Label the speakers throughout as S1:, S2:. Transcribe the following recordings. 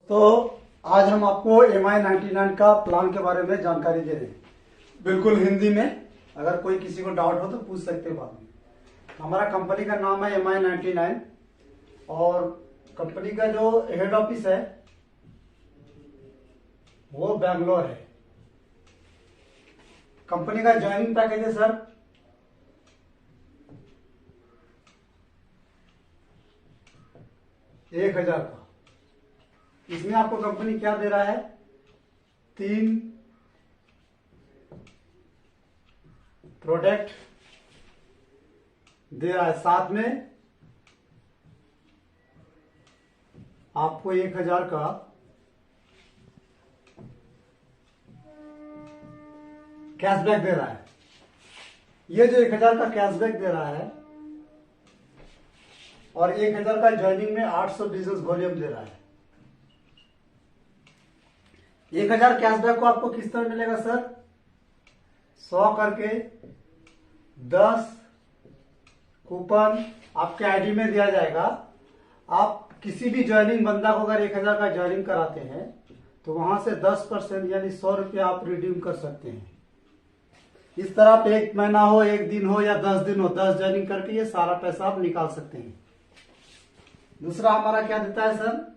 S1: तो आज हम आपको MI99 का प्लान के बारे में जानकारी दे रहे हैं, बिल्कुल हिंदी में। अगर कोई किसी को डाउट हो तो पूछ सकते हैं बाद में। हमारा कंपनी का नाम है MI99 और कंपनी का जो हेड ऑफिस है वो बैंगलोर है। कंपनी का ज्वाइनिंग पैकेज है सर 1000 का। इसमें आपको कंपनी क्या दे रहा है, 3 प्रोडक्ट दे रहा है, साथ में आपको 1000 का कैशबैक दे रहा है। ये जो 1000 का कैशबैक दे रहा है और 1000 का ज्वाइनिंग में 800 बिजनेस वॉल्यूम दे रहा है। 1000 कैशबैक को आपको किस तरह मिलेगा सर, 100 करके 10 कूपन आपके आईडी में दिया जाएगा। आप किसी भी ज्वाइनिंग बंदा को अगर 1000 का ज्वाइनिंग कराते हैं तो वहां से 10% यानी 100 रुपया आप रिडीम कर सकते हैं। इस तरह आप 1 महीना हो, 1 दिन हो या 10 दिन हो, 10 ज्वाइनिंग करके ये सारा पैसा आप निकाल सकते हैं। दूसरा हमारा क्या देता है सर,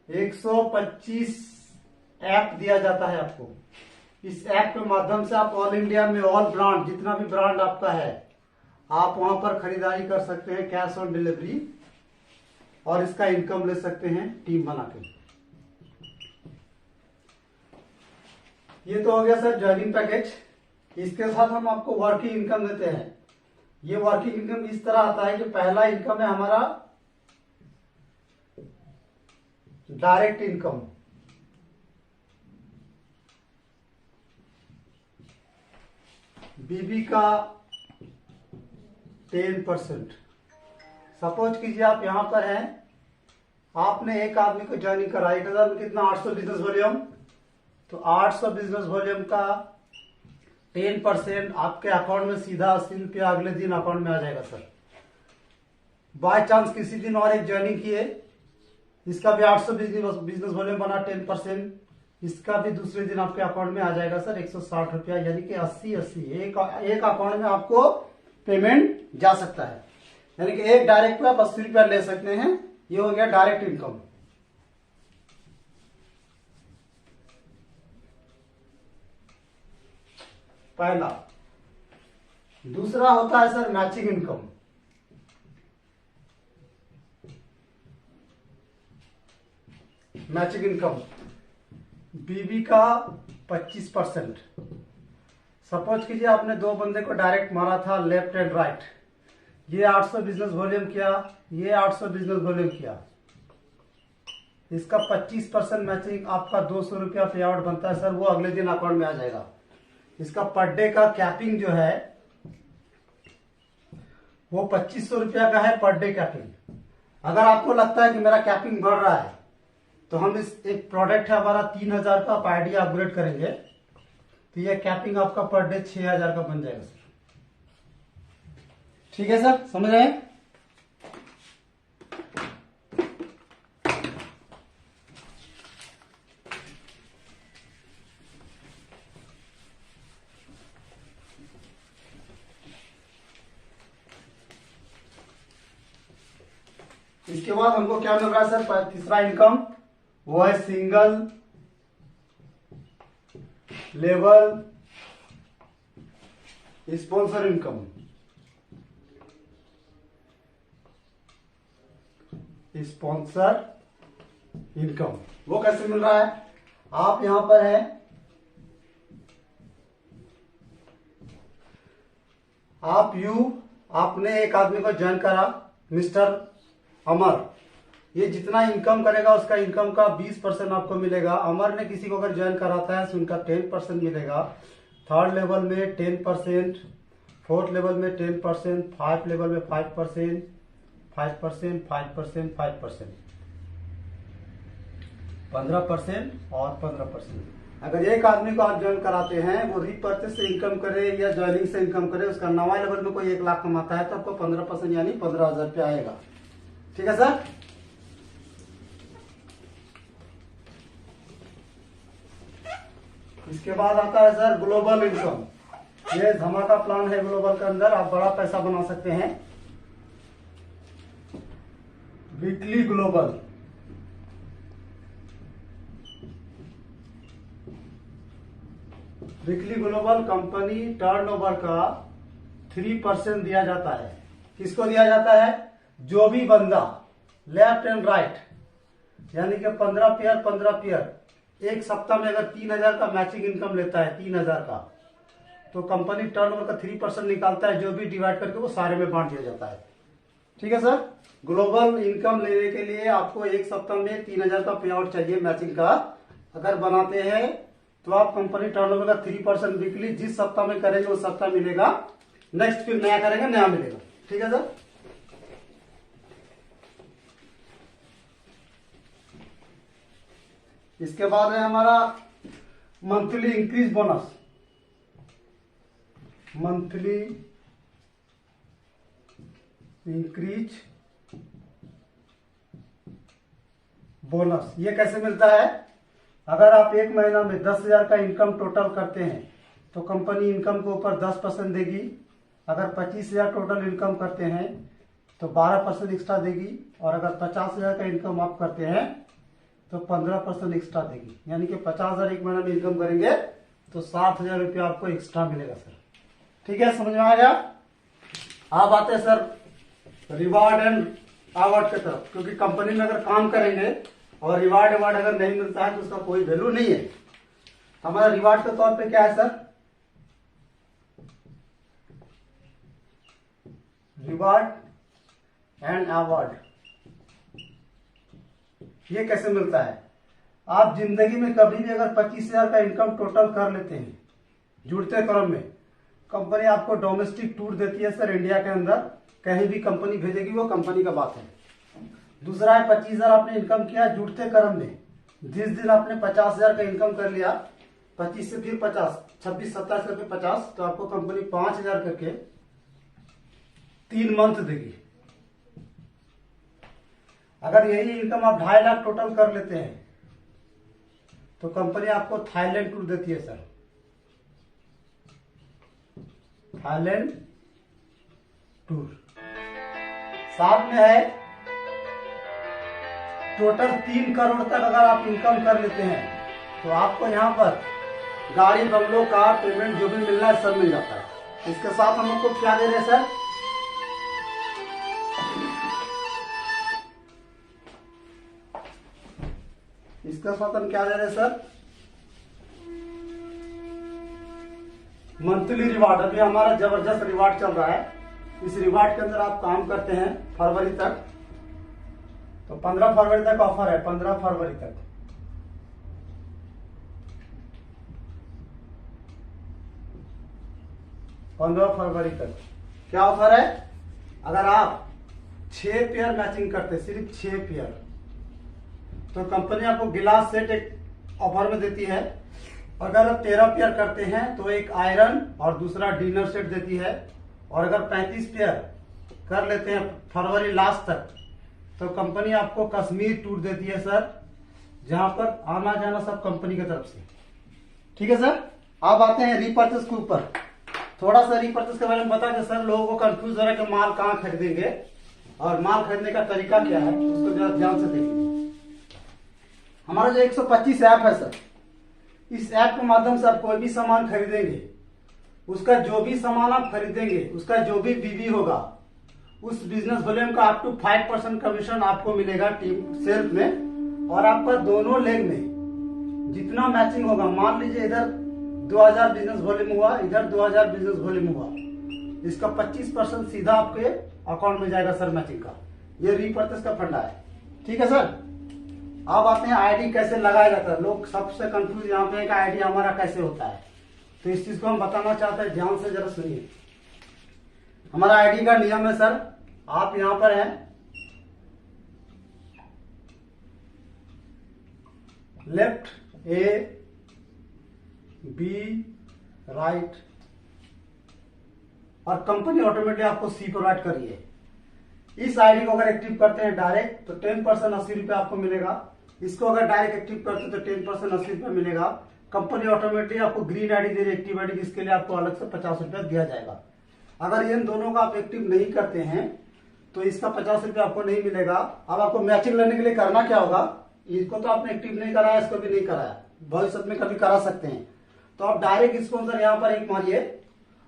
S1: 125 ऐप दिया जाता है आपको। इस ऐप के माध्यम से आप ऑल इंडिया में ऑल ब्रांड, जितना भी ब्रांड आपका है, आप वहां पर खरीदारी कर सकते हैं कैश ऑन डिलीवरी और इसका इनकम ले सकते हैं टीम बना के। ये तो हो गया सर ज्वाइनिंग पैकेज। इसके साथ हम आपको वर्किंग इनकम देते हैं। ये वर्किंग इनकम इस तरह आता है कि पहला इनकम है हमारा डायरेक्ट इनकम। बीबी का 10%। सपोज कीजिए आप यहां पर हैं, आपने एक आदमी को ज्वाइनिंग करा, 1000 में कितना, 800 बिजनेस वॉल्यूम। तो 800 बिजनेस वॉल्यूम का 10% आपके अकाउंट में सीधा 80 रुपया अगले दिन अकाउंट में आ जाएगा सर। बाय चांस किसी दिन और एक ज्वाइनिंग किए, इसका भी 800 बिजनेस वॉल्यूम बना, 10%, इसका भी दूसरे दिन आपके अकाउंट में आ जाएगा सर 160 रुपया, यानी कि 80 एक अकाउंट में आपको पेमेंट जा सकता है। यानी कि एक डायरेक्ट पे आप 80 रुपया ले सकते हैं। ये हो गया डायरेक्ट इनकम। पहला। दूसरा होता है sir matching income. Matching income BB का 25%। सपोज कीजिए आपने 2 बंदे को डायरेक्ट मारा था लेफ्ट एंड राइट, ये 800 बिजनेस वॉल्यूम किया, ये 800 बिजनेस वॉल्यूम किया, इसका 25% मैचिंग आपका 200 रुपया पे आउट बनता है सर, वो अगले दिन अकाउंट में आ जाएगा। इसका पर डे का कैपिंग जो है वो 2500 रुपया का है पर डे कैपिंग। अगर आपको लगता है कि मेरा कैपिंग बढ़ रहा है तो हम इस एक प्रोडक्ट है हमारा 3000 का, आप आईडिया अपग्रेड करेंगे तो ये कैपिंग आपका पर डे 6000 का बन जाएगा सर। ठीक है सर, समझ रहे हैं? इसके बाद हमको क्या मिल रहा है सर, तीसरा इनकम, वो है single level sponsor income. Sponsor income वो कैसे मिल रहा है, आप यहां पर है, आपने एक आदमी को ज्वाइन करा, मिस्टर अमर। ये जितना इनकम करेगा उसका इनकम का 20% आपको मिलेगा। अमर ने किसी को अगर ज्वाइन कराता है तो उनका 10% मिलेगा। 3rd लेवल में 10%, 4th लेवल में 10%, 5th लेवल में 5%, 5%, 5%, 5%, 15% और 15%। अगर एक आदमी को आप ज्वाइन कराते हैं, वो रीपर्चेस से इनकम करे या ज्वाइनिंग से इनकम करे, उसका 9वां लेवल में कोई 1 लाख कमाता है तो आपको 15% यानी 15,000 रुपया आएगा। ठीक है सर। इसके बाद आता है सर ग्लोबल इनकम। ये धमाका प्लान है ग्लोबल के अंदर, आप बड़ा पैसा बना सकते हैं। Weekly global, weekly global company turnover का 3% दिया जाता है। किसको दिया जाता है? जो भी बंदा लेफ्ट एंड राइट यानी कि 15 पेयर एक सप्ताह में अगर 3000 का मैचिंग इनकम लेता है, 3000 का, तो कंपनी टर्नओवर का 3% निकालता है, जो भी डिवाइड करके वो सारे में बांट दिया जाता है। ठीक है सर। ग्लोबल इनकम लेने के लिए आपको एक सप्ताह में 3000 का पे आउट चाहिए मैचिंग का। अगर बनाते हैं तो आप कंपनी टर्नओवर का 3% वीकली जिस सप्ताह में करेंगे उस सप्ताह मिलेगा, नेक्स्ट फिर नया करेंगे नया मिलेगा। ठीक है सर। इसके बाद है हमारा monthly increase bonus. Monthly increase bonus ये कैसे मिलता है? अगर आप एक महीना में 10,000 का इनकम टोटल करते हैं तो कंपनी इनकम के ऊपर 10% देगी। अगर 25,000 टोटल इनकम करते हैं तो 12% एक्स्ट्रा देगी। और अगर 50,000 का इनकम आप करते हैं तो 15% एक्स्ट्रा देगी। यानी कि 50,000 एक महीना में इनकम करेंगे तो 60,000 रुपया आपको एक्स्ट्रा मिलेगा सर। ठीक है, समझ में आ गया? आप आते हैं सर रिवार्ड एंड अवार्ड की तरफ, क्योंकि कंपनी में अगर काम करेंगे और रिवार्ड अगर नहीं मिलता है तो उसका कोई वैल्यू नहीं है। हमारा रिवार्ड के तौर पे क्या है सर? Reward and award. ये कैसे मिलता है? आप जिंदगी में कभी भी अगर 25,000 का इनकम टोटल कर लेते हैं जुड़ते क्रम में, कंपनी आपको डोमेस्टिक टूर देती है सर। इंडिया के अंदर कहीं भी कंपनी भेजेगी, वो कंपनी का बात है। दूसरा है 25,000 आपने इनकम किया जुड़ते क्रम में, जिस दिन आपने 50,000 का इनकम कर लिया, 25 से फिर 50, 26, 27 करके 50, तो आपको कंपनी 5,000 करके 3 मंथ देगी। अगर यही इनकम आप 2.5 लाख टोटल कर लेते हैं तो कंपनी आपको थाईलैंड टूर देती है सर। थाईलैंड टूर साथ में है। टोटल 3 करोड़ तक अगर आप इनकम कर लेते हैं तो आपको यहाँ पर गाड़ी, बंगलों, कार, पेमेंट जो भी मिलना है सब मिल जाता है। इसके साथ हम आपको क्या दे रहे हैं सर? इसका साथ हम क्या दे रहे हैं सर? Monthly reward. अभी हमारा जबरदस्त रिवार्ड चल रहा है। इस रिवार्ड के अंदर आप काम करते हैं फरवरी तक, तो 15 फरवरी तक ऑफर है। 15 फरवरी तक क्या ऑफर है? अगर आप 6 पेयर मैचिंग करते, सिर्फ 6 पेयर, तो कंपनी आपको गिलास सेट एक ऑफर में देती है। अगर आप 13 पेयर करते हैं तो एक आयरन और दूसरा डिनर सेट देती है। और अगर 35 पेयर कर लेते हैं फरवरी लास्ट तक तो कंपनी आपको कश्मीर टूर देती है सर, जहां पर आना जाना सब कंपनी की तरफ से। ठीक है सर। अब आते हैं रीपर्चेस के ऊपर। थोड़ा सा रीपर्चेस के बारे में बता दें सर, लोगों को कंफ्यूज हो रहा है कि माल कहाँ खरीदेंगे और माल खरीदने का तरीका क्या है, उसको जरा ध्यान से देखिए। हमारा जो 125 ऐप है सर, इस ऐप के माध्यम से आप कोई भी सामान खरीदेंगे, उसका जो भी सामान आप खरीदेंगे उसका जो भी बीवी होगा, उस बिजनेस वॉल्यूम का अप टू 5% कमीशन आपको मिलेगा टीम सेल्फ में। और आपका दोनों लेग में जितना मैचिंग होगा, मान लीजिए इधर 2000 बिजनेस वॉल्यूम हुआ, इधर 2000 बिजनेस वॉल्यूम हुआ, इसका 25% सीधा आपके अकाउंट में जाएगा सर मैचिंग का। ये रीपर्चेस का फंडा है। ठीक है सर। अब आते हैं आईडी कैसे लगाया जाता है। लोग सबसे कंफ्यूज यहाँ पे है कि आईडी हमारा कैसे होता है, तो इस चीज को हम बताना चाहते हैं, ध्यान से जरा सुनिए। हमारा आईडी का नियम है सर, आप यहां पर हैं, लेफ्ट ए बी राइट, और कंपनी ऑटोमेटिक आपको सी प्रोवाइड करी है। इस आईडी को अगर एक्टिव करते हैं डायरेक्ट तो 10% 80 रुपये आपको मिलेगा। इसको अगर डायरेक्ट एक्टिव करते हैं तो 10% 80 रुपये मिलेगा। कंपनी ऑटोमेटिकली आपको ग्रीन आईडी दे रही है, एक्टिव आईडी, जिसके लिए आपको अलग से 50 रुपया दिया जाएगा। अगर इन दोनों का आप एक्टिव नहीं करते हैं तो इसका 50 रुपया आपको नहीं मिलेगा। अब आपको मैचिंग लेने के लिए करना क्या होगा, इसको तो आपने एक्टिव नहीं कराया, इसको भी नहीं कराया, भविष्य में कभी करा सकते हैं। तो आप डायरेक्ट स्पॉन्सर यहाँ पर एक मारिए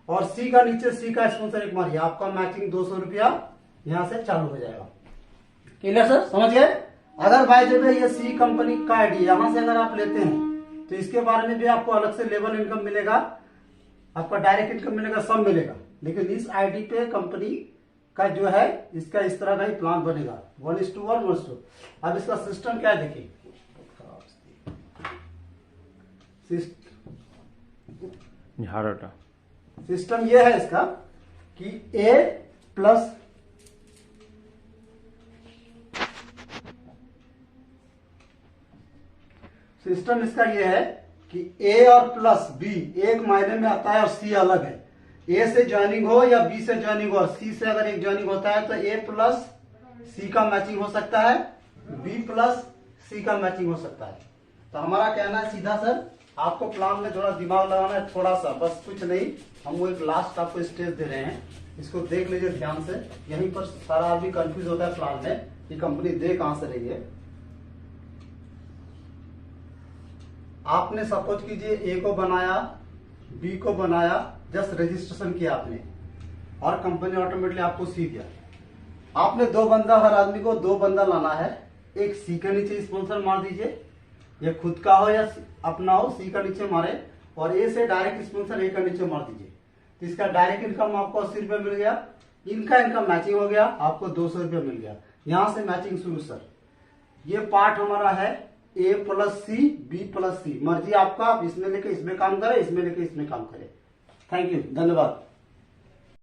S1: और सी का नीचे सी का स्पॉन्सर एक मारिए, आपका मैचिंग 200 रुपया यहाँ से चालू हो जाएगा। क्लियर सर, समझ गए। अगर भाई जब ये सी कंपनी का आईडी यहाँ से अगर आप लेते हैं तो इसके बारे में भी आपको अलग से लेवल इनकम मिलेगा, आपका डायरेक्ट इनकम मिलेगा, सब मिलेगा। लेकिन इस आईडी पे कंपनी का जो है इसका इस तरह का ही प्लान बनेगा 1:1 1:2। अब इसका सिस्टम क्या है देखिए, सिस्टम ये है इसका कि A प्लस सिस्टम इसका ये है कि A और प्लस B एक मायने में आता है और C अलग है। A से ज्वाइनिंग हो या B से ज्वाइनिंग हो और C से अगर एक ज्वाइनिंग होता है तो A प्लस C का मैचिंग हो सकता है, B प्लस C का मैचिंग हो सकता है। तो हमारा कहना है सीधा सर, आपको प्लान में थोड़ा दिमाग लगाना है, थोड़ा सा, बस कुछ नहीं। हम वो एक लास्ट आपको स्टेज दे रहे हैं, इसको देख लीजिए ध्यान से। यहीं पर सारा आदमी कंफ्यूज होता है प्लान में कि कंपनी दे कहां से रही है। आपने सपोज कीजिए A को बनाया, B को बनाया, जस्ट रजिस्ट्रेशन किया आपने और कंपनी ऑटोमेटिकली आपको C दिया। आपने 2 बंदा, हर आदमी को 2 बंदा लाना है। एक C के नीचे स्पॉन्सर मार दीजिए, ये खुद का हो या अपना हो, C का नीचे मारे और A से डायरेक्ट स्पॉन्सर A का नीचे मार दीजिए। तो इसका डायरेक्ट इनकम आपको 80 रुपये मिल गया, इनका इनकम मैचिंग हो गया, आपको 200 रुपये मिल गया। यहां से मैचिंग शुरू सर। ये पार्ट हमारा है A plus C, B plus C, मर्जी आपका, आप इसमें लेके इसमें काम करें, इसमें लेके इसमें काम करें। थैंक यू, धन्यवाद।